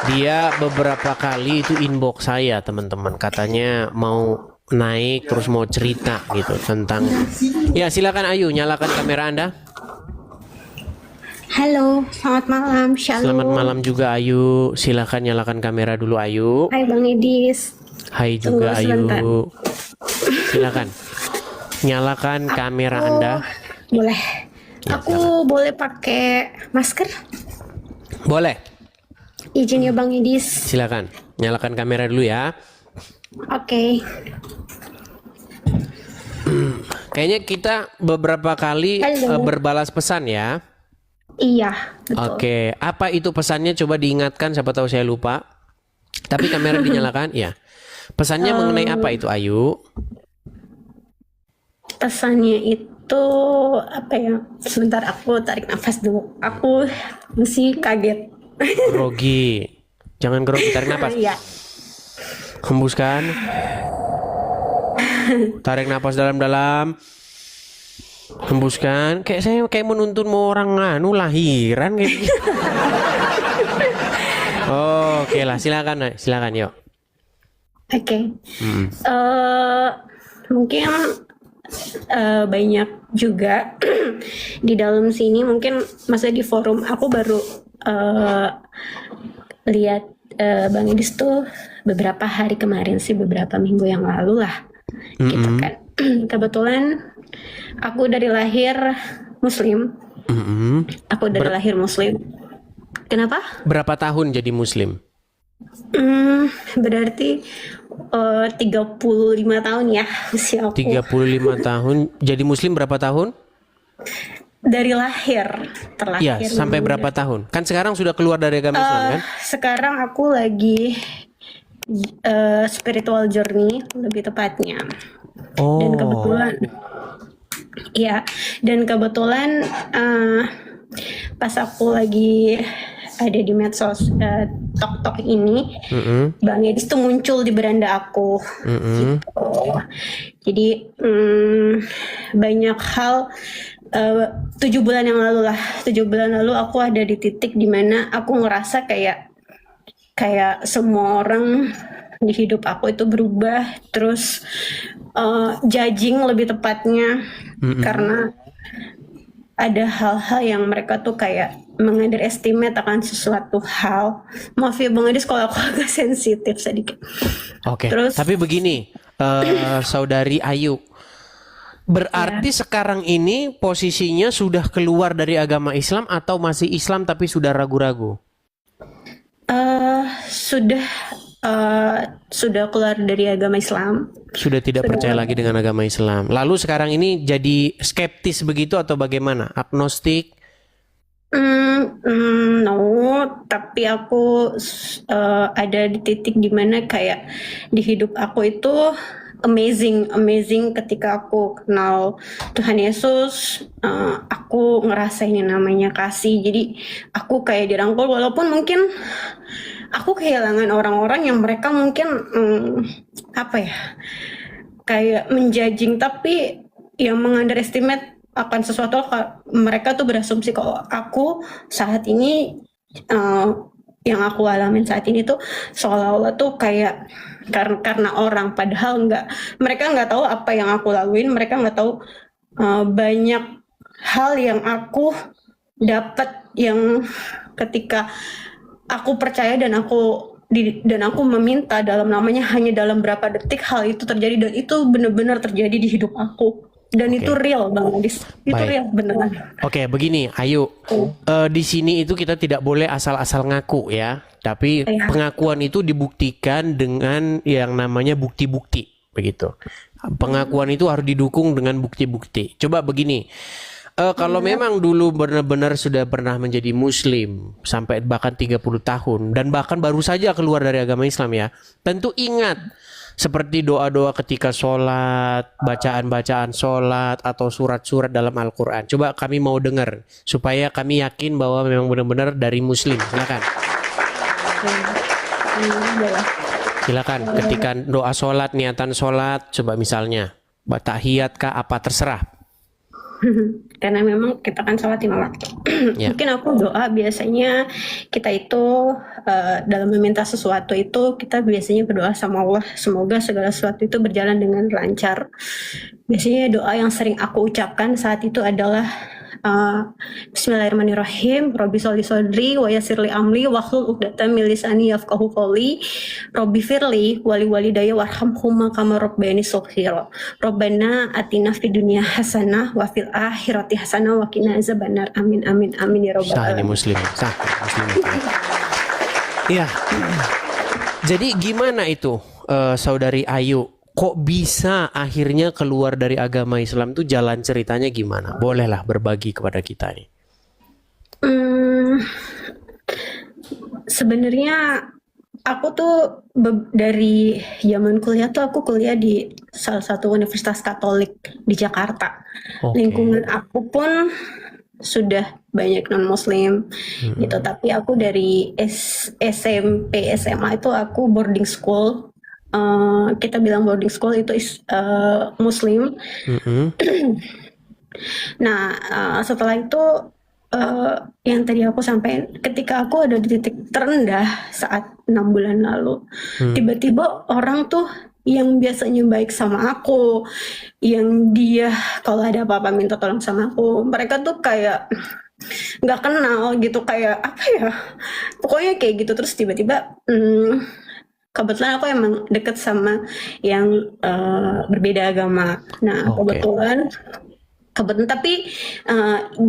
Dia beberapa kali itu inbox saya teman-teman, katanya mau naik terus mau cerita gitu tentang. Ya silakan Ayu, nyalakan kamera Anda. Halo, selamat malam, Selamat Shalom. malam juga Ayu, silakan nyalakan kamera dulu Ayu. Hai Bang Idis. Hai Tunggu juga sebentar. Ayu, silakan nyalakan kamera Anda. Boleh. Ya, Aku boleh pakai masker? boleh, Izin ya Bang Idis. silakan nyalakan kamera dulu ya. Oke. Kayaknya kita beberapa kali Halo. berbalas pesan ya. Iya, betul. Oke, apa itu pesannya? Coba diingatkan, siapa tahu saya lupa. Tapi kamera dinyalakan, ya. Pesannya mengenai apa itu, Ayu? Pesannya itu apa ya? Sebentar aku tarik nafas dulu. Aku mesti kaget. Grogi. Jangan grogi, tarik napas. Iya. Hembuskan. Tarik napas dalam-dalam. Hembuskan. Kayak saya kayak menuntun mau orang lahiran kayak gitu. Oh, oke lah, silakan yuk. Oke. Mungkin banyak juga di dalam sini, mungkin masa di forum aku baru lihat Bang Idis tuh beberapa hari kemarin sih, beberapa minggu yang lalu lah, gitu kan. Kebetulan aku dari lahir Muslim. Aku dari lahir Muslim. Kenapa? Berapa tahun jadi Muslim? Berarti 35 tahun ya usia aku. 35 tahun. Jadi Muslim berapa tahun? Dari lahir, terlahir. Ya, sampai berapa tahun? Kan sekarang sudah keluar dari agama Islam kan? Sekarang aku lagi spiritual journey lebih tepatnya. Oh. Dan kebetulan, ya, dan kebetulan pas aku lagi ada di medsos Tok ini, Bang Edis tuh muncul di beranda aku. Gitu. Jadi banyak hal. 7 bulan yang lalu lah, 7 bulan lalu aku ada di titik dimana aku ngerasa kayak semua orang di hidup aku itu berubah, terus judging lebih tepatnya, karena ada hal-hal yang mereka tuh kayak mengunderestimate akan sesuatu hal. Maaf ya Bang Edis kalau aku agak sensitif sedikit. Oke. Terus, Tapi begini, Saudari Ayu, berarti sekarang ini posisinya sudah keluar dari agama Islam atau masih Islam tapi sudah ragu-ragu? sudah keluar dari agama Islam. Sudah tidak percaya lagi dengan agama Islam. Lalu sekarang ini jadi skeptis begitu atau bagaimana? Agnostik? No, tapi aku ada di titik dimana kayak di hidup aku itu amazing ketika aku kenal Tuhan Yesus. Aku ngerasain yang namanya kasih. Jadi aku kayak dirangkul, walaupun mungkin aku kehilangan orang-orang yang mereka mungkin apa ya, kayak menjudging, tapi yang mengunderestimate akan sesuatu. Mereka tuh berasumsi kalau aku saat ini yang aku alamin saat ini tuh seolah-olah tuh kayak karena orang, padahal mereka nggak tahu apa yang aku laluin, mereka nggak tahu banyak hal yang aku dapat, yang ketika aku percaya dan aku meminta dalam namanya, hanya dalam berapa detik hal itu terjadi, dan itu benar-benar terjadi di hidup aku. Dan itu real Bang Adis, itu Baik. real beneran. Oke, begini, Ayu. Di sini itu kita tidak boleh asal-asal ngaku ya. Tapi Iya. pengakuan itu dibuktikan dengan yang namanya bukti-bukti, begitu. Pengakuan itu harus didukung dengan bukti-bukti. Coba begini. Kalau memang dulu benar-benar sudah pernah menjadi Muslim sampai bahkan 30 tahun dan bahkan baru saja keluar dari agama Islam ya, tentu ingat seperti doa-doa ketika sholat, bacaan-bacaan sholat atau surat-surat dalam Al-Quran. Coba kami mau dengar supaya kami yakin bahwa memang benar-benar dari Muslim. Silakan. Silakan ketika doa sholat, niatan sholat, coba misalnya tahiyat kah apa terserah. Karena memang kita kan sholat 5 waktu. Ya. Mungkin aku doa biasanya kita itu dalam meminta sesuatu itu kita biasanya berdoa sama Allah semoga segala sesuatu itu berjalan dengan lancar. Biasanya doa yang sering aku ucapkan saat itu adalah Bismillahirrahmanirrahim. Robbi sholli shodri wa yassirli amri wahlul 'uqdatam min lisani yafqahu qawli. Robbi firli wali walidayya warhamhuma kama rabbayani shaghira. Rabbana atina fid dunya hasanah wa fil akhirati hasanah wa qina azabannar. Amin amin amin ya rabbal Sah ini alamin. muslim. Sah muslim. Iya. Jadi gimana itu Saudari Ayu? Kok bisa akhirnya keluar dari agama Islam tuh jalan ceritanya gimana? Bolehlah berbagi kepada kita nih. Hmm, Sebenarnya aku tuh dari zaman kuliah tuh aku kuliah di salah satu universitas Katolik di Jakarta. Oke. Lingkungan aku pun sudah banyak non Muslim gitu, tapi aku dari SMP SMA itu aku boarding school. Kita bilang boarding school itu Muslim. Mm-mm. Nah, setelah itu yang tadi aku sampaikan, ketika aku ada di titik terendah saat 6 bulan lalu, tiba-tiba orang tuh yang biasanya baik sama aku, yang dia kalau ada apa-apa minta tolong sama aku, mereka tuh kayak nggak kenal gitu, kayak apa ya, pokoknya kayak gitu. Terus tiba-tiba kebetulan aku emang deket sama yang berbeda agama. Nah, Oke. kebetulan tapi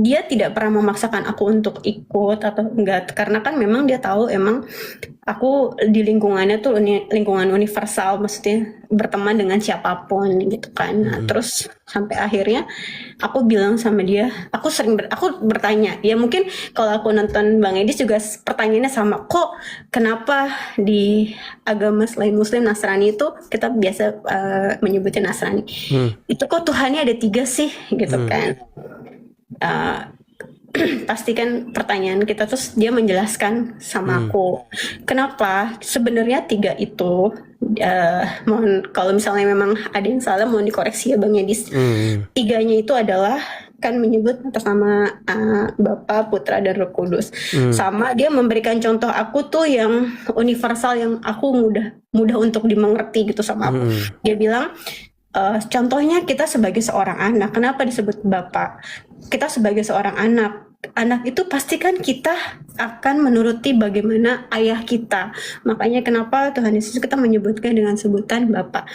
dia tidak pernah memaksakan aku untuk ikut atau enggak, karena kan memang dia tahu emang aku di lingkungannya tuh lingkungan universal, maksudnya berteman dengan siapapun gitu kan. Nah, terus sampai akhirnya aku bilang sama dia, aku bertanya, ya mungkin kalau aku nonton Bang Edis juga pertanyaannya sama, kok kenapa di agama selain Muslim Nasrani itu kita biasa menyebutnya Nasrani, itu kok Tuhannya ada 3 sih gitu kan. Pasti kan pertanyaan kita, terus dia menjelaskan sama aku kenapa sebenarnya 3 itu, mohon kalau misalnya memang ada yang salah mohon dikoreksi ya Bang Edis. 3-nya itu adalah kan menyebut atas nama Bapa, Putra, dan Roh Kudus. Sama dia memberikan contoh aku tuh yang universal, yang aku mudah untuk dimengerti gitu sama aku. Dia bilang contohnya kita sebagai seorang anak, kenapa disebut Bapak? Kita sebagai seorang anak itu pasti kan kita akan menuruti bagaimana ayah kita. Makanya kenapa Tuhan Yesus kita menyebutkan dengan sebutan Bapak.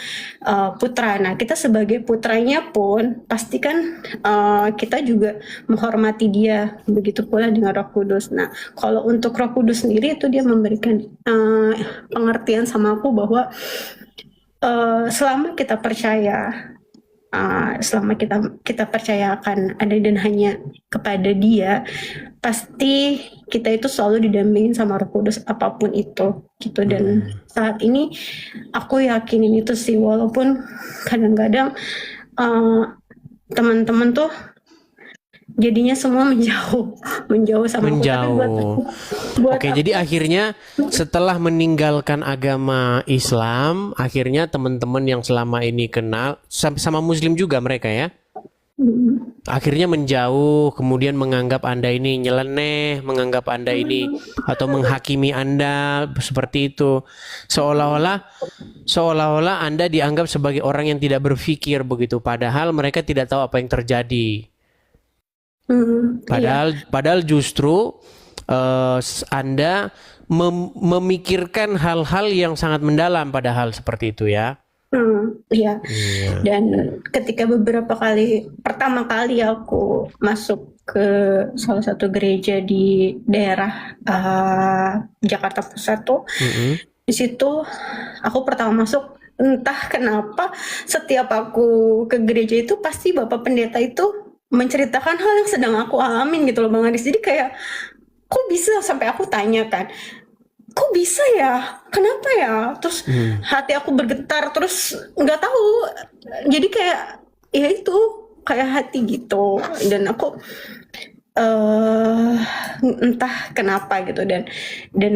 Putra. Nah, kita sebagai putranya pun pasti kan kita juga menghormati dia. Begitu pula dengan Roh Kudus. Nah, kalau untuk Roh Kudus sendiri itu dia memberikan pengertian sama aku bahwa selama kita percaya, selama kita percaya akan ada dan hanya kepada Dia, pasti kita itu selalu didampingin sama Roh Kudus apapun itu gitu. Dan saat ini aku yakinin itu sih, walaupun kadang-kadang teman-teman tuh jadinya semua menjauh sama aku. Tapi buat Oke, aku, jadi akhirnya setelah meninggalkan agama Islam, akhirnya teman-teman yang selama ini kenal sama Muslim juga mereka ya, akhirnya menjauh, kemudian menganggap Anda ini nyeleneh, menganggap Anda ini atau menghakimi Anda seperti itu, seolah-olah Anda dianggap sebagai orang yang tidak berpikir begitu, padahal mereka tidak tahu apa yang terjadi. iya. Padahal justru Anda memikirkan hal-hal yang sangat mendalam pada hal seperti itu ya. Iya. Dan ketika pertama kali aku masuk ke salah satu gereja di daerah Jakarta Pusat tuh, di situ aku pertama masuk, entah kenapa setiap aku ke gereja itu pasti Bapak Pendeta itu menceritakan hal yang sedang aku alamin gitu loh Bang Aris. Jadi kayak kok bisa, sampai aku tanya kan, kok bisa ya, kenapa ya, terus hati aku bergetar, terus nggak tahu, jadi kayak ya itu kayak hati gitu. Dan aku eh entah kenapa gitu, dan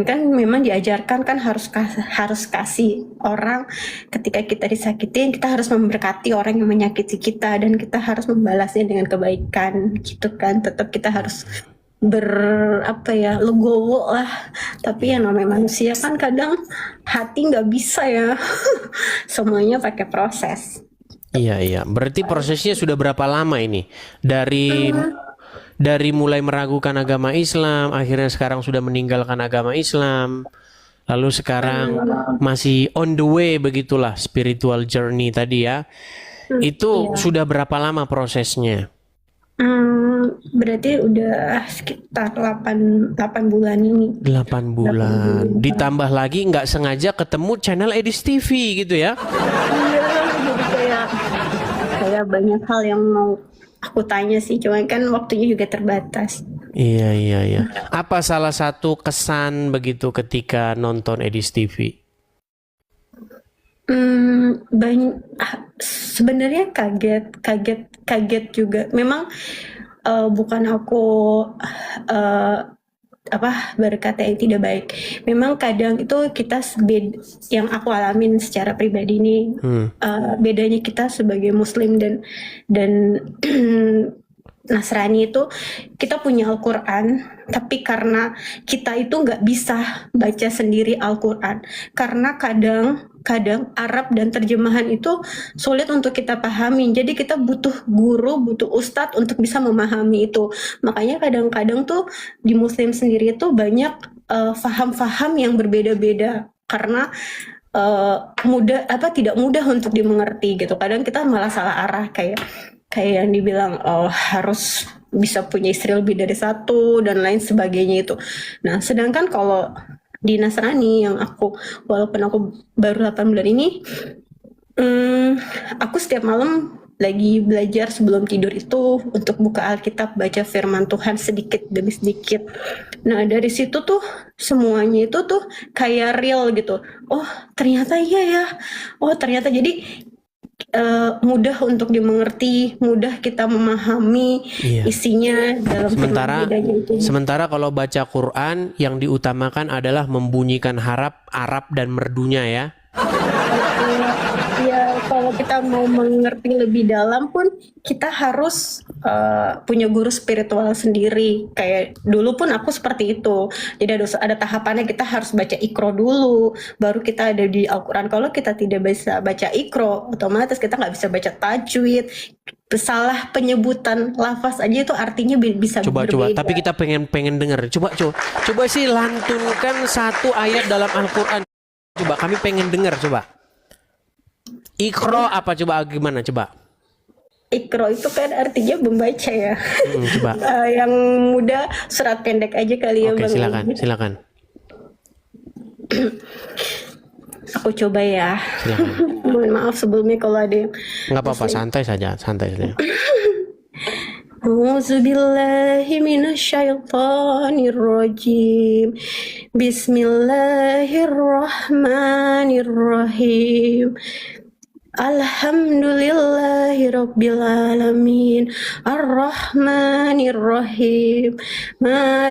kan memang diajarkan kan harus kasih orang ketika kita disakitin, kita harus memberkati orang yang menyakiti kita dan kita harus membalasnya dengan kebaikan gitu kan. Tetap kita harus apa ya, legowo lah. Tapi yang namanya manusia kan kadang hati nggak bisa ya. Semuanya pakai proses. Iya. Berarti prosesnya sudah berapa lama ini? Dari mulai meragukan agama Islam, akhirnya sekarang sudah meninggalkan agama Islam, lalu sekarang masih on the way begitulah spiritual journey tadi ya. Itu sudah berapa lama prosesnya? Berarti udah sekitar 8 bulan ini. 8 bulan. Ditambah lagi nggak sengaja ketemu channel Edis TV gitu ya? Iya, jadi kayak banyak hal yang mau aku tanya sih, cuman kan waktunya juga terbatas. Iya. Apa salah satu kesan begitu ketika nonton Edis TV? Sebenarnya kaget juga. Memang bukan aku berkata yang tidak baik. Memang kadang itu kita yang aku alamin secara pribadi ini, bedanya kita sebagai Muslim dan Nasrani itu, kita punya Al-Quran, tapi karena kita itu nggak bisa baca sendiri Al-Quran, karena kadang Arab dan terjemahan itu sulit untuk kita pahami. Jadi kita butuh guru, butuh ustadz untuk bisa memahami itu. Makanya kadang-kadang tuh di Muslim sendiri itu banyak faham-faham yang berbeda-beda, karena tidak mudah untuk dimengerti gitu. Kadang kita malah salah arah, kayak yang dibilang harus bisa punya istri lebih dari satu dan lain sebagainya itu. Nah, sedangkan kalau di Nasrani yang walaupun aku baru 8 bulan ini, aku setiap malam lagi belajar sebelum tidur itu untuk buka Alkitab, baca firman Tuhan sedikit demi sedikit. Nah, dari situ tuh semuanya itu tuh kayak real gitu. Oh, ternyata iya ya. Oh, ternyata jadi mudah untuk dimengerti, mudah kita memahami isinya dalam Sementara bedanya itu. sementara kalau baca Quran yang diutamakan adalah membunyikan Arab dan merdunya ya. Ya, kalau kita mau mengerti lebih dalam pun kita harus punya guru spiritual sendiri. Kayak dulu pun aku seperti itu. Jadi ada tahapannya, kita harus baca Iqra dulu, baru kita ada di Al-Quran. Kalau kita tidak bisa baca Iqra, otomatis kita nggak bisa baca tajwid. Salah penyebutan lafaz aja itu artinya bisa berbeda. Coba, tapi kita pengen dengar. Coba sih lantunkan satu ayat dalam Al-Quran. Coba kami pengen dengar, coba. Iqra apa coba, gimana coba? Iqra itu kan artinya membaca ya. Coba. Yang mudah surat pendek aja kali ya. Oke, Bang. silakan. Aku coba ya. Silakan. Mohon maaf sebelumnya kalau ada yang Nggak apa-apa, santai saja. A'udzubillahi minasyaitonirrajim. Bismillahirrahmanirrahim. Alhamdulillahi rabbil alamin. Ar-Rahmanir-Rahim. Maliki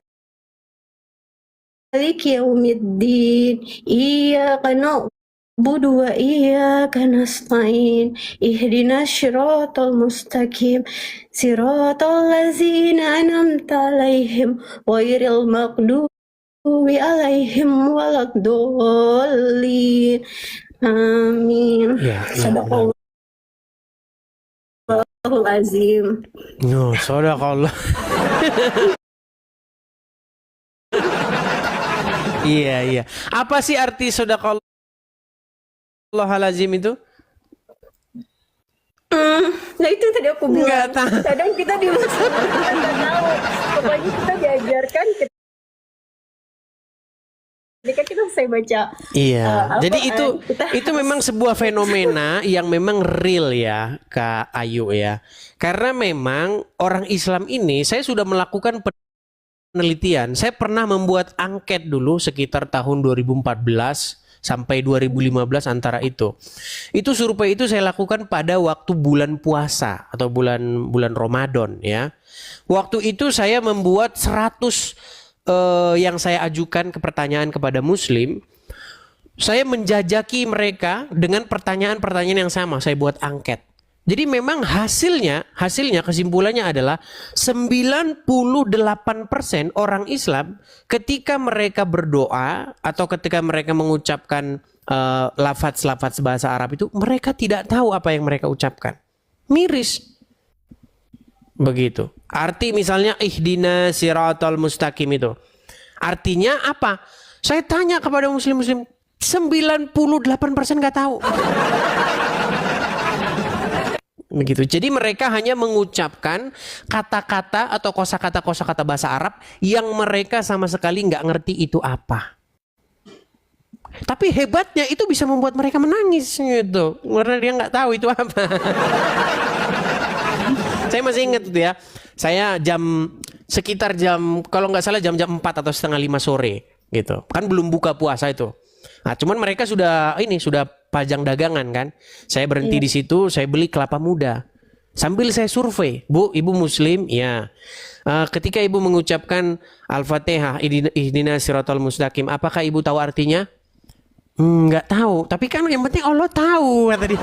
yaumiddin. Iyyaka na'budu wa iyyaka nasta'in. Ihdinas siratal mustaqim. Siratal ladzina an'amta 'alaihim ghairil maghdubi 'alaihim waladdallin. Amin. Sadaqallahul azim. No, sadaqallah. Iya. Apa sih arti sadaqallahul azim itu? Nah itu tadi aku bilang. Nggak tahu. Kadang kita di masa kita nggak tahu. Pokoknya kita diajarkan. Ketika kita selesai baca. Iya. Jadi itu memang sebuah fenomena yang memang real ya, Kak Ayu ya. Karena memang orang Islam ini, saya sudah melakukan penelitian. Saya pernah membuat angket dulu sekitar tahun 2014 sampai 2015 antara itu. Itu survei itu saya lakukan pada waktu bulan puasa atau bulan Ramadan ya. Waktu itu saya membuat 100 yang saya ajukan ke pertanyaan kepada Muslim. Saya menjajaki mereka dengan pertanyaan-pertanyaan yang sama. Saya buat angket. Jadi memang hasilnya kesimpulannya adalah 98% orang Islam ketika mereka berdoa atau ketika mereka mengucapkan lafaz-lafaz bahasa Arab itu, mereka tidak tahu apa yang mereka ucapkan. Miris. Begitu. Arti misalnya ihdina siratal mustaqim itu. Artinya apa? Saya tanya kepada muslim-muslim, 98% nggak tahu. Begitu. Jadi mereka hanya mengucapkan kata-kata atau kosakata bahasa Arab yang mereka sama sekali nggak ngerti itu apa. Tapi hebatnya itu bisa membuat mereka menangis gitu, karena dia nggak tahu itu apa. Saya masih ingat itu ya. Saya sekitar jam kalau nggak salah jam 4 atau setengah 5 sore gitu. Kan belum buka puasa itu. Nah, cuman mereka sudah pajang dagangan kan. Saya berhenti di situ, saya beli kelapa muda. Sambil saya survei, Bu, Ibu Muslim, ya. Ketika Ibu mengucapkan Al-Fatihah, ihdina siratal mustaqim, apakah Ibu tahu artinya? Nggak tahu, tapi kan yang penting Allah tahu, kata dia.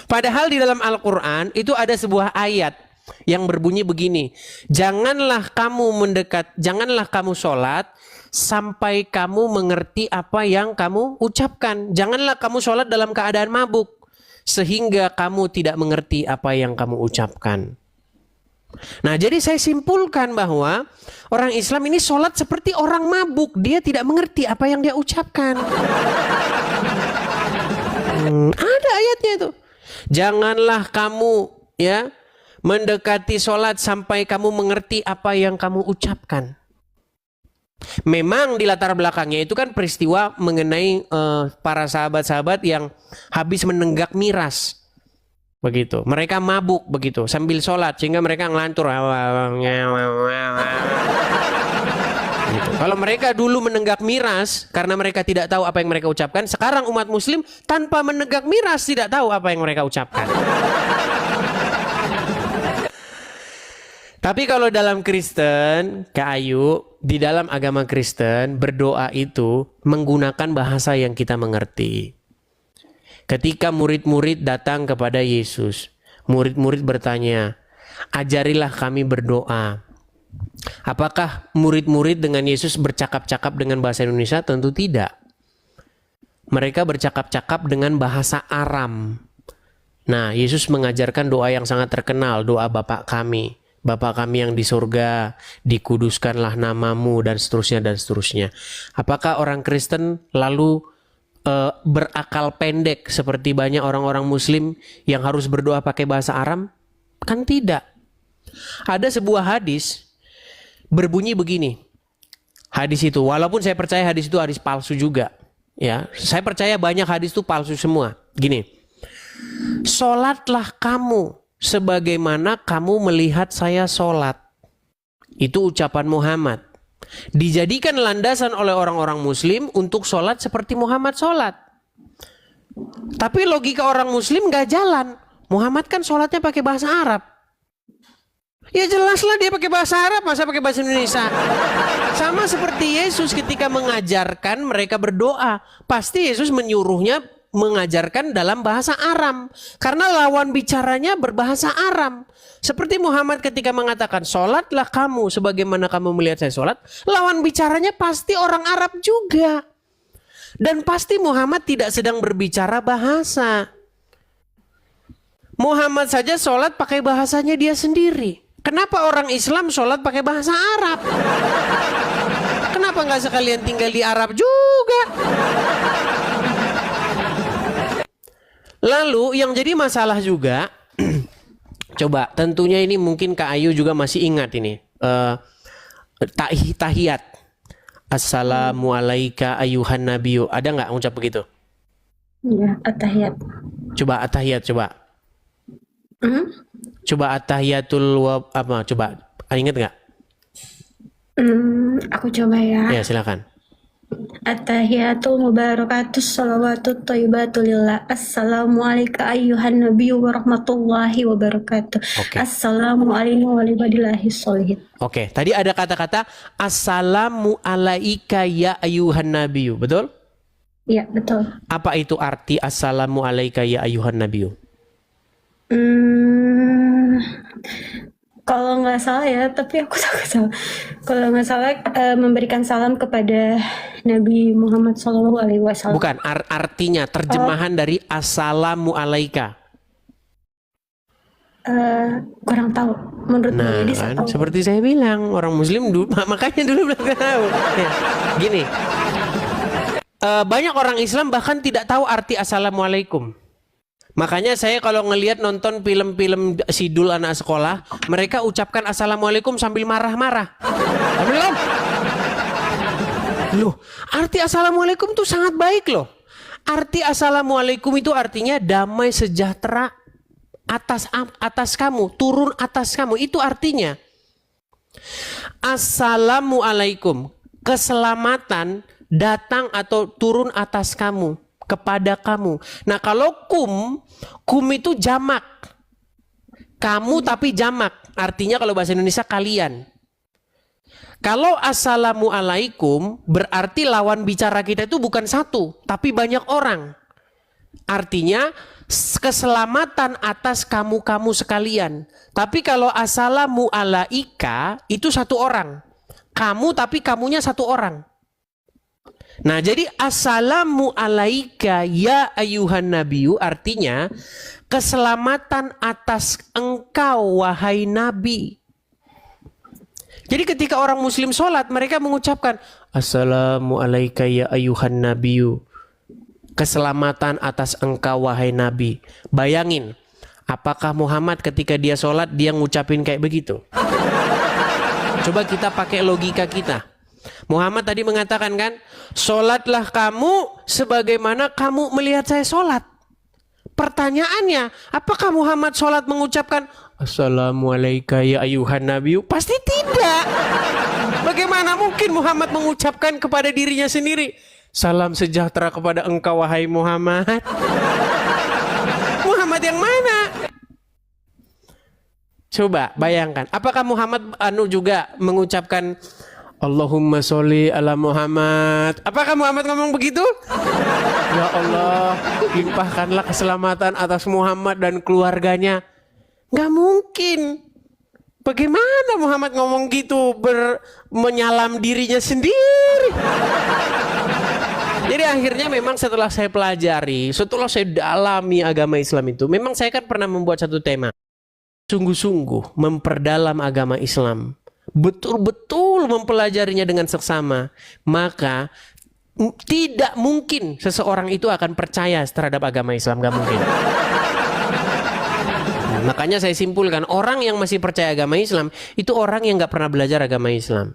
Padahal di dalam Al-Quran itu ada sebuah ayat yang berbunyi begini. Janganlah kamu sholat sampai kamu mengerti apa yang kamu ucapkan. Janganlah kamu sholat dalam keadaan mabuk sehingga kamu tidak mengerti apa yang kamu ucapkan. Nah, jadi saya simpulkan bahwa orang Islam ini sholat seperti orang mabuk. Dia tidak mengerti apa yang dia ucapkan. Ada ayatnya itu. Janganlah kamu mendekati sholat sampai kamu mengerti apa yang kamu ucapkan. Memang di latar belakangnya itu kan peristiwa mengenai para sahabat-sahabat yang habis menenggak miras. Begitu. Mereka mabuk begitu sambil sholat sehingga mereka ngelantur. Gitu. Kalau mereka dulu menenggak miras karena mereka tidak tahu apa yang mereka ucapkan, sekarang umat muslim tanpa menenggak miras tidak tahu apa yang mereka ucapkan. Tapi kalau dalam Kristen, Kak Ayu, di dalam agama Kristen berdoa itu menggunakan bahasa yang kita mengerti. Ketika murid-murid datang kepada Yesus, murid-murid bertanya, ajarilah kami berdoa. Apakah murid-murid dengan Yesus bercakap-cakap dengan bahasa Indonesia? Tentu tidak. Mereka bercakap-cakap dengan bahasa Aram. Nah, Yesus mengajarkan doa yang sangat terkenal, doa Bapa kami. Bapa kami yang di surga, dikuduskanlah namamu, dan seterusnya dan seterusnya. Apakah orang Kristen lalu berakal pendek seperti banyak orang-orang Muslim yang harus berdoa pakai bahasa Aram? Kan tidak. Ada sebuah hadis berbunyi begini. Hadis itu, walaupun saya percaya hadis itu hadis palsu juga, ya, saya percaya banyak hadis itu palsu semua. Gini, sholatlah kamu sebagaimana kamu melihat saya sholat. Itu ucapan Muhammad. Dijadikan landasan oleh orang-orang Muslim untuk sholat seperti Muhammad sholat. Tapi logika orang Muslim gak jalan. Muhammad kan sholatnya pakai bahasa Arab. Ya jelaslah dia pakai bahasa Arab, masa pakai bahasa Indonesia. Sama seperti Yesus ketika mengajarkan mereka berdoa. Pasti Yesus menyuruhnya mengajarkan dalam bahasa Aram. Karena lawan bicaranya berbahasa Aram. Seperti Muhammad ketika mengatakan, sholatlah kamu sebagaimana kamu melihat saya sholat. Lawan bicaranya pasti orang Arab juga. Dan pasti Muhammad tidak sedang berbicara bahasa. Muhammad saja sholat pakai bahasanya dia sendiri. Kenapa orang Islam sholat pakai bahasa Arab? Kenapa nggak sekalian tinggal di Arab juga? Lalu yang jadi masalah juga, coba tentunya ini mungkin Kak Ayu juga masih ingat ini. Tahiyat. Assalamualaikum ayuhan nabiyyu. Ada nggak ngucap begitu? Iya, at-tahiyat. Coba at-tahiyat, coba. Coba at-tahiyatul apa? Coba ingat nggak? Aku coba ya. Ya silakan. At-tahiyatul mubarakatus salawatut thayyibatu lillah. Assalamualaikum ayyuhan nabiyyu warahmatullahi wabarakatuh. Oke. Assalamualaikum warahmatullahi wabarakatuh. Oke, tadi ada kata-kata assalamu alaika ya ayuhan nabiyyu, betul? Iya, betul. Apa itu arti assalamu alaika ya ayuhan nabiyyu? Kalau nggak salah ya, tapi aku takut salah. Kalau nggak salah memberikan salam kepada Nabi Muhammad SAW. Bukan, artinya terjemahan dari assalamu alaika. Kurang tahu. Menurut Bang Nah, Edis kan, atau seperti saya bilang, orang muslim dulu, makanya dulu belum tahu. Ya, gini, banyak orang Islam bahkan tidak tahu arti assalamualaikum. Makanya saya kalau ngelihat nonton film-film sidul anak sekolah, mereka ucapkan assalamualaikum sambil marah-marah. Assalamualaikum. Loh, arti assalamualaikum itu sangat baik loh. Arti assalamualaikum itu artinya damai sejahtera atas kamu, turun atas kamu. Itu artinya. Assalamualaikum, keselamatan datang atau turun atas kamu, kepada kamu. Nah, kalau kum itu jamak. Kamu tapi jamak. Artinya kalau bahasa Indonesia kalian. Kalau assalamualaikum berarti lawan bicara kita itu bukan satu, tapi banyak orang. Artinya keselamatan atas kamu-kamu sekalian. Tapi kalau assalamu alaika itu satu orang. Kamu tapi kamunya satu orang. Nah, jadi assalamu alaika ya ayuhan nabiyyu artinya keselamatan atas engkau wahai nabi. Jadi ketika orang muslim sholat mereka mengucapkan assalamu alaika ya ayuhan nabiyyu, keselamatan atas engkau wahai nabi. Bayangin, apakah Muhammad ketika dia sholat dia ngucapin kayak begitu? Coba kita pakai logika kita. Muhammad tadi mengatakan kan, sholatlah kamu sebagaimana kamu melihat saya sholat. Pertanyaannya, apakah Muhammad sholat mengucapkan assalamualaikum ya ayuhan nabiyyu? Pasti tidak. Bagaimana mungkin Muhammad mengucapkan kepada dirinya sendiri salam sejahtera kepada engkau wahai Muhammad? Muhammad yang mana? Coba bayangkan, apakah Muhammad juga mengucapkan Allahumma sholli ala Muhammad? Apakah Muhammad ngomong begitu? Ya Allah, limpahkanlah keselamatan atas Muhammad dan keluarganya. Gak mungkin. Bagaimana Muhammad ngomong gitu, menyalam dirinya sendiri? Jadi akhirnya memang setelah saya pelajari, setelah saya dalami agama Islam itu, memang saya kan pernah membuat satu tema. Sungguh-sungguh memperdalam agama Islam. Betul-betul mempelajarinya dengan seksama, maka tidak mungkin seseorang itu akan percaya terhadap agama Islam, gak mungkin. Makanya saya simpulkan, orang yang masih percaya agama Islam itu orang yang gak pernah belajar agama Islam.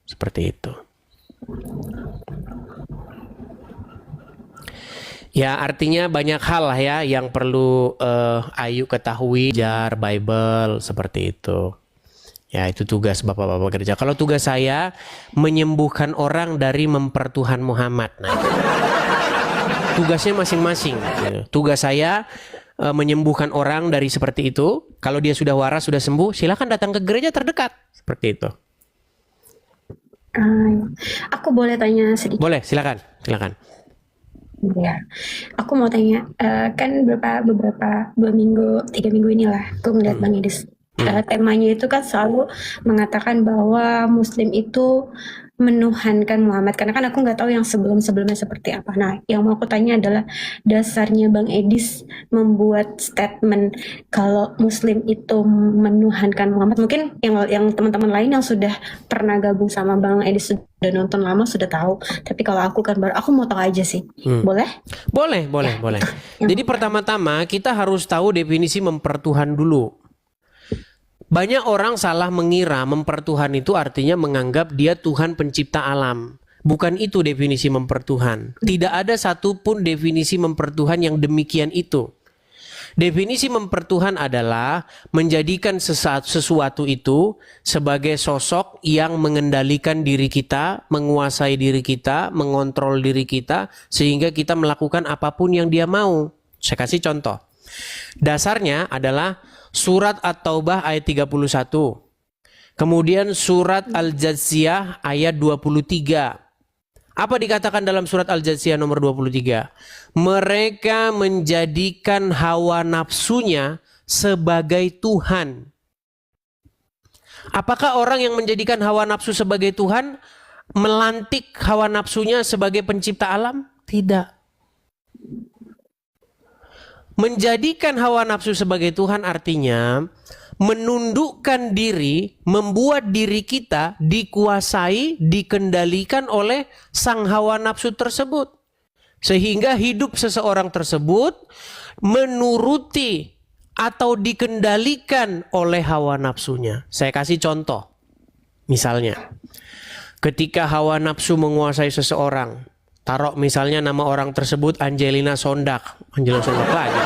Seperti itu. Ya, artinya banyak hal lah ya yang perlu Ayu ketahui, belajar Bible seperti itu. Ya, itu tugas bapak-bapak kerja. Kalau tugas saya menyembuhkan orang dari mempertuhan Muhammad. Nah, tugasnya masing-masing. Tugas saya menyembuhkan orang dari seperti itu. Kalau dia sudah waras, sudah sembuh, silakan datang ke gereja terdekat. Seperti itu. Aku boleh tanya sedikit? Boleh, silakan. Ya, aku mau tanya, kan beberapa 2 minggu, 3 minggu inilah aku ngeliat Bang Edis. Temanya itu kan selalu mengatakan bahwa Muslim itu menuhankan Muhammad, karena kan aku nggak tahu yang sebelum-sebelumnya seperti apa. Nah, yang mau aku tanya adalah dasarnya Bang Edis membuat statement kalau Muslim itu menuhankan Muhammad. Mungkin yang teman-teman lain yang sudah pernah gabung sama Bang Edis sudah nonton lama sudah tahu. Tapi kalau aku kan baru, aku mau tahu aja sih. Boleh? Boleh. Jadi pertama-tama kita harus tahu definisi mempertuhan dulu. Banyak orang salah mengira mempertuhan itu artinya menganggap dia Tuhan pencipta alam. Bukan itu definisi mempertuhan. Tidak ada satupun definisi mempertuhan yang demikian itu. Definisi mempertuhan adalah menjadikan sesuatu itu sebagai sosok yang mengendalikan diri kita, menguasai diri kita, mengontrol diri kita, sehingga kita melakukan apapun yang dia mau. Saya kasih contoh. Dasarnya adalah surat At-Taubah ayat 31. Kemudian surat Al-Jathiyah ayat 23. Apa dikatakan dalam surat Al-Jathiyah nomor 23? Mereka menjadikan hawa nafsunya sebagai Tuhan. Apakah orang yang menjadikan hawa nafsu sebagai Tuhan melantik hawa nafsunya sebagai pencipta alam? Tidak. Menjadikan hawa nafsu sebagai Tuhan artinya menundukkan diri, membuat diri kita dikuasai, dikendalikan oleh sang hawa nafsu tersebut. Sehingga hidup seseorang tersebut menuruti atau dikendalikan oleh hawa nafsunya. Saya kasih contoh. Misalnya, ketika hawa nafsu menguasai seseorang, taruh misalnya nama orang tersebut Angelina Sondak. Angelina Sondak lagi.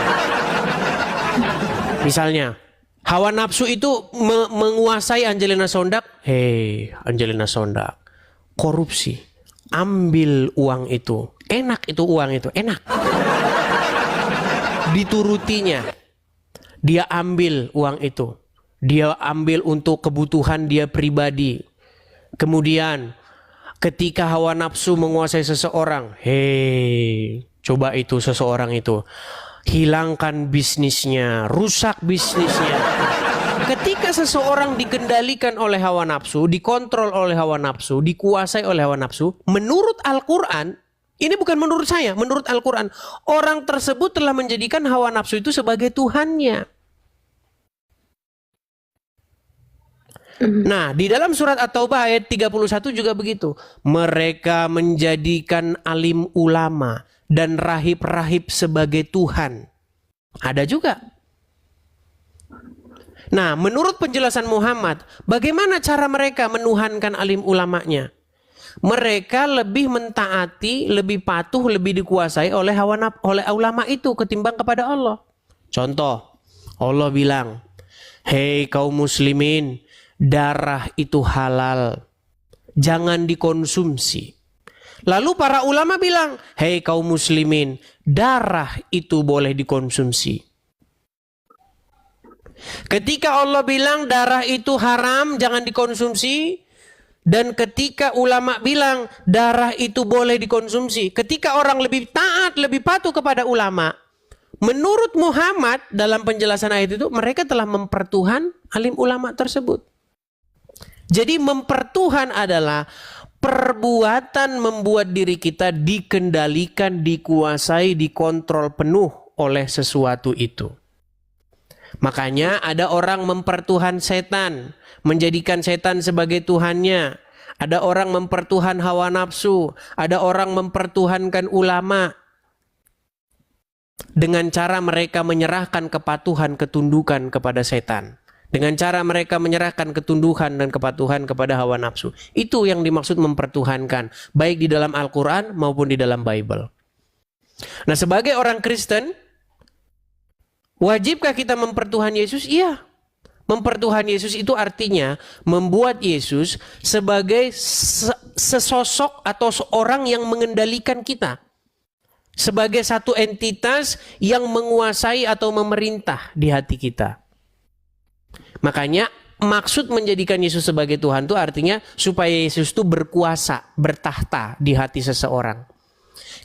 Misalnya, hawa nafsu itu menguasai Angelina Sondak. Hei, Angelina Sondak, korupsi, ambil uang itu. Enak itu uang itu, enak. Diturutinya. Dia ambil uang itu. Dia ambil untuk kebutuhan dia pribadi. Kemudian ketika hawa nafsu menguasai seseorang, hei, coba itu seseorang itu hilangkan bisnisnya, rusak bisnisnya. Ketika seseorang dikendalikan oleh hawa nafsu, dikontrol oleh hawa nafsu, dikuasai oleh hawa nafsu, menurut Al-Quran, ini bukan menurut saya, menurut Al-Quran, orang tersebut telah menjadikan hawa nafsu itu sebagai Tuhannya. Nah, di dalam surat At-Taubah ayat 31 juga begitu. Mereka menjadikan alim ulama dan rahib-rahib sebagai Tuhan. Ada juga. Nah, menurut penjelasan Muhammad, bagaimana cara mereka menuhankan alim ulamanya? Mereka lebih mentaati, lebih patuh, lebih dikuasai oleh oleh ulama itu ketimbang kepada Allah. Contoh, Allah bilang, hei kaum muslimin, darah itu halal, jangan dikonsumsi. Lalu para ulama bilang, hei kaum muslimin, darah itu boleh dikonsumsi. Ketika Allah bilang darah itu haram, jangan dikonsumsi. Dan ketika ulama bilang darah itu boleh dikonsumsi. Ketika orang lebih taat, lebih patuh kepada ulama, menurut Muhammad dalam penjelasan ayat itu, mereka telah mempertuhan alim ulama tersebut. Jadi mempertuhan adalah perbuatan membuat diri kita dikendalikan, dikuasai, dikontrol penuh oleh sesuatu itu. Makanya ada orang mempertuhan setan, menjadikan setan sebagai Tuhannya. Ada orang mempertuhan hawa nafsu, ada orang mempertuhankan ulama. Dengan cara mereka menyerahkan kepatuhan, ketundukan kepada setan. Dengan cara mereka menyerahkan ketundukan dan kepatuhan kepada hawa nafsu. Itu yang dimaksud mempertuhankan. Baik di dalam Al-Quran maupun di dalam Bible. Nah, sebagai orang Kristen, wajibkah kita mempertuhan Yesus? Iya. Mempertuhan Yesus itu artinya membuat Yesus sebagai sesosok atau seorang yang mengendalikan kita. Sebagai satu entitas yang menguasai atau memerintah di hati kita. Makanya maksud menjadikan Yesus sebagai Tuhan itu artinya supaya Yesus itu berkuasa, bertahta di hati seseorang.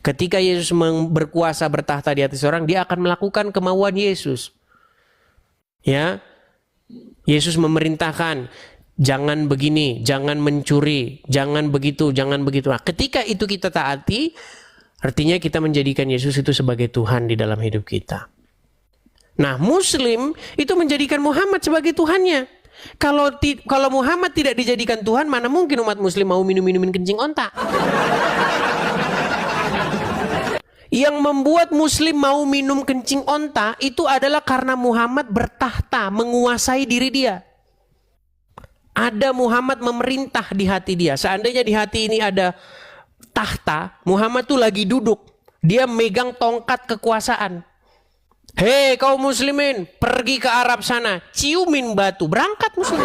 Ketika Yesus berkuasa, bertahta di hati seseorang, dia akan melakukan kemauan Yesus. Ya, Yesus memerintahkan, jangan begini, jangan mencuri, jangan begitu, jangan begitu. Nah, ketika itu kita taati, artinya kita menjadikan Yesus itu sebagai Tuhan di dalam hidup kita. Nah, Muslim itu menjadikan Muhammad sebagai Tuhannya. Kalau Muhammad tidak dijadikan Tuhan, mana mungkin umat Muslim mau minum-minumin kencing onta? Yang membuat Muslim mau minum kencing onta itu adalah karena Muhammad bertahta, menguasai diri dia. Ada Muhammad memerintah di hati dia. Seandainya di hati ini ada tahta, Muhammad tuh lagi duduk. Dia megang tongkat kekuasaan. Hei kaum muslimin, pergi ke Arab sana, ciumin batu, berangkat muslim.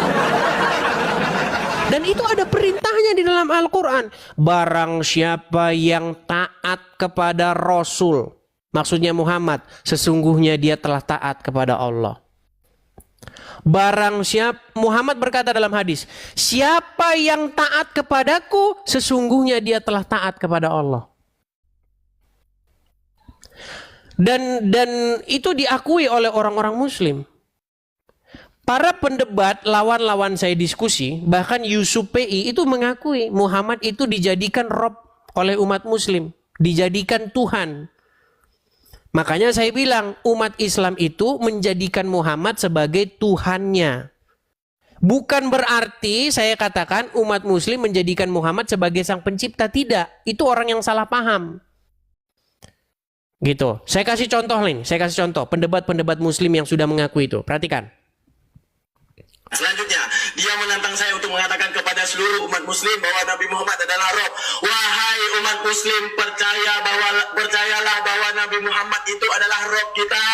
Dan itu ada perintahnya di dalam Al-Quran. Barang siapa yang taat kepada Rasul, maksudnya Muhammad, sesungguhnya dia telah taat kepada Allah. Barang siapa, Muhammad berkata dalam hadis, siapa yang taat kepadaku, sesungguhnya dia telah taat kepada Allah. Dan itu diakui oleh orang-orang muslim. Para pendebat, lawan-lawan saya diskusi, bahkan Yusuf PI itu mengakui Muhammad itu dijadikan Rob oleh umat muslim, dijadikan Tuhan. Makanya saya bilang umat Islam itu menjadikan Muhammad sebagai Tuhannya. Bukan berarti saya katakan umat muslim menjadikan Muhammad sebagai sang pencipta, tidak. Itu orang yang salah paham. Gitu. Saya kasih contoh nih, pendebat-pendebat muslim yang sudah mengaku itu. Perhatikan. Selanjutnya, dia menantang saya untuk mengatakan kepada seluruh umat muslim bahwa Nabi Muhammad adalah Rob. Wahai umat muslim, percayalah bahwa Nabi Muhammad itu adalah Rob kita.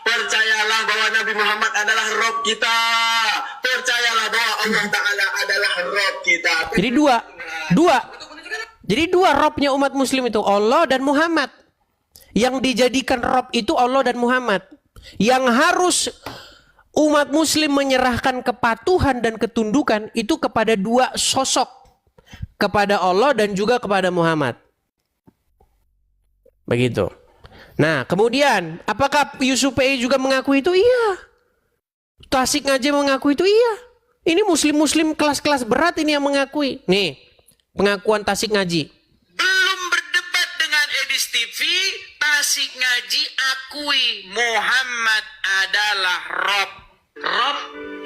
Percayalah bahwa Nabi Muhammad adalah Rob kita. Percayalah bahwa Allah Ta'ala adalah Rob kita. Jadi dua Robnya umat muslim itu, Allah dan Muhammad. Yang dijadikan Rob itu Allah dan Muhammad. Yang harus umat muslim menyerahkan kepatuhan dan ketundukan itu kepada dua sosok. Kepada Allah dan juga kepada Muhammad. Begitu. Nah kemudian apakah Yusuf PI juga mengaku itu? Iya. Tasik Ngaji mengaku itu? Iya. Ini muslim-muslim kelas-kelas berat ini yang mengakui. Nih pengakuan Tasik Ngaji. Belum berdebat dengan Edis TV, Tasik Ngaji akui Muhammad adalah Rob. Rob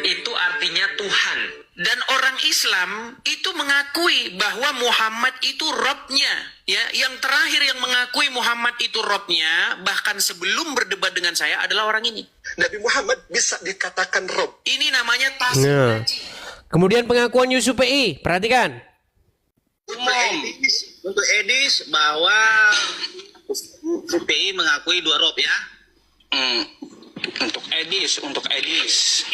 itu artinya Tuhan. Dan orang Islam itu mengakui bahwa Muhammad itu Robnya. Ya, yang terakhir yang mengakui Muhammad itu Robnya, bahkan sebelum berdebat dengan saya adalah orang ini. Nabi Muhammad bisa dikatakan Rob. Ini namanya Tasik Nah. Ngaji. Kemudian pengakuan Yusuf PI. Perhatikan. Untuk Edis bahwa PI mengakui dua Rob ya. Untuk Edis,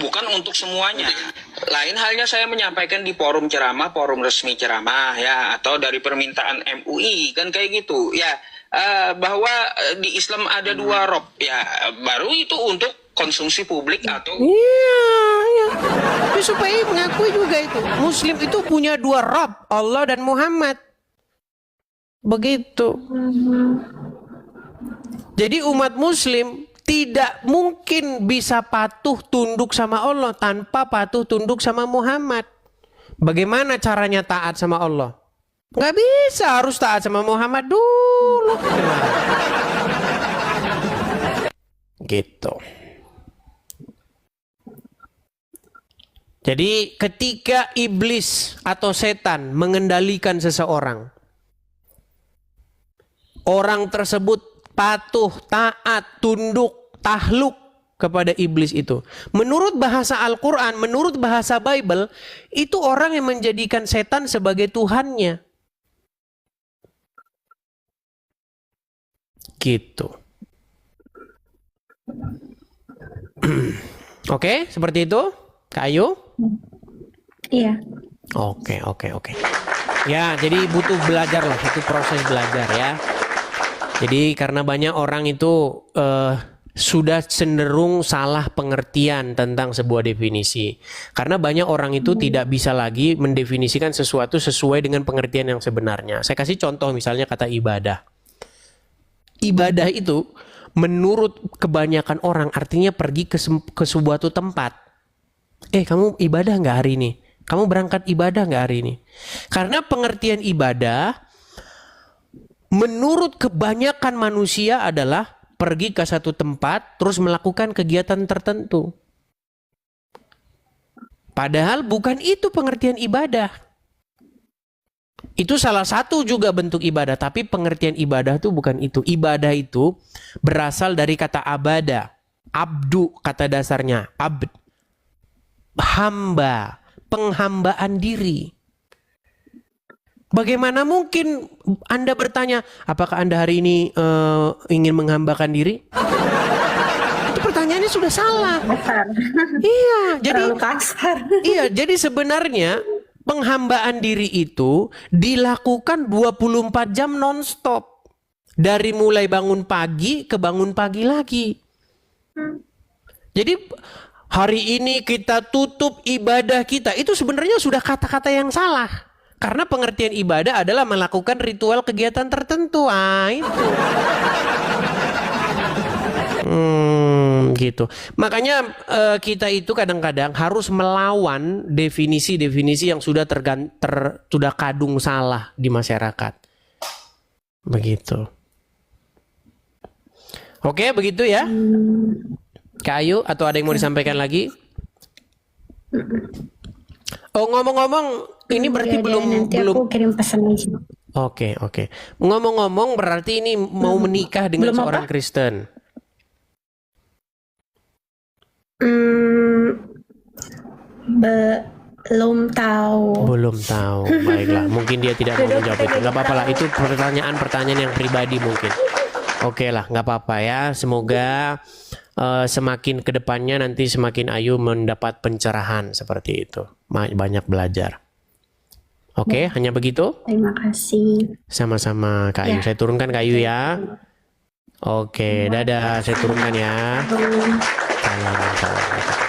bukan untuk semuanya. Lain halnya saya menyampaikan di forum ceramah, forum resmi ceramah ya, atau dari permintaan MUI kan kayak gitu ya, bahwa di Islam ada dua Rob ya, baru itu untuk konsumsi publik atau Iya. Yusuf PI mengakui juga itu. Muslim itu punya dua Rob, Allah dan Muhammad. Begitu. Jadi umat muslim tidak mungkin bisa patuh tunduk sama Allah tanpa patuh tunduk sama Muhammad. Bagaimana caranya taat sama Allah? Nggak bisa, harus taat sama Muhammad dulu. Gitu. Jadi ketika iblis atau setan mengendalikan seseorang, orang tersebut patuh, taat, tunduk, tahluk kepada iblis itu. Menurut bahasa Al-Quran, menurut bahasa Bible, itu orang yang menjadikan setan sebagai Tuhannya. Gitu. Oke, seperti itu, Kak Ayu? Iya. Oke. Ya, jadi butuh belajar lah, itu proses belajar ya. Jadi karena banyak orang itu sudah cenderung salah pengertian tentang sebuah definisi. Karena banyak orang itu tidak bisa lagi mendefinisikan sesuatu sesuai dengan pengertian yang sebenarnya. Saya kasih contoh misalnya kata ibadah. Ibadah itu menurut kebanyakan orang artinya pergi ke sebuah tempat. Kamu ibadah nggak hari ini? Kamu berangkat ibadah nggak hari ini? Karena pengertian ibadah menurut kebanyakan manusia adalah pergi ke satu tempat terus melakukan kegiatan tertentu. Padahal bukan itu pengertian ibadah. Itu salah satu juga bentuk ibadah, tapi pengertian ibadah itu bukan itu. Ibadah itu berasal dari kata abada. Abdu kata dasarnya, abd. Hamba, penghambaan diri. Bagaimana mungkin Anda bertanya, apakah Anda hari ini ingin menghambakan diri? Itu pertanyaannya sudah salah. Kasar. Iya, jadi Terlalu kasar. iya, jadi sebenarnya penghambaan diri itu dilakukan 24 jam nonstop. Dari mulai bangun pagi ke bangun pagi lagi. Jadi hari ini kita tutup ibadah kita, itu sebenarnya sudah kata-kata yang salah. Karena pengertian ibadah adalah melakukan ritual kegiatan tertentu. Itu. Gitu. Makanya kita itu kadang-kadang harus melawan definisi-definisi yang sudah sudah kadung salah di masyarakat. Begitu. Oke, begitu ya. Kak Ayu, atau ada yang mau disampaikan lagi? Oh, ngomong-ngomong, ini berarti Ya, belum nanti belum. aku kirim pesan aja. Oke. Ngomong-ngomong, berarti ini mau menikah dengan Belum seorang apa? Kristen. Belum tahu. Belum tahu. Baiklah, mungkin dia tidak mau menjawab itu. Nggak apa-apa lah, itu pertanyaan yang pribadi mungkin. Oke lah, nggak apa-apa ya. Semoga semakin kedepannya nanti semakin Ayu mendapat pencerahan seperti itu. Banyak belajar. Oke, hanya begitu. Terima kasih. Sama-sama Kak Ayu. Ya. Saya turunkan Kak Ayu ya. Oke, dadah. Saya turunkan ya. Salam.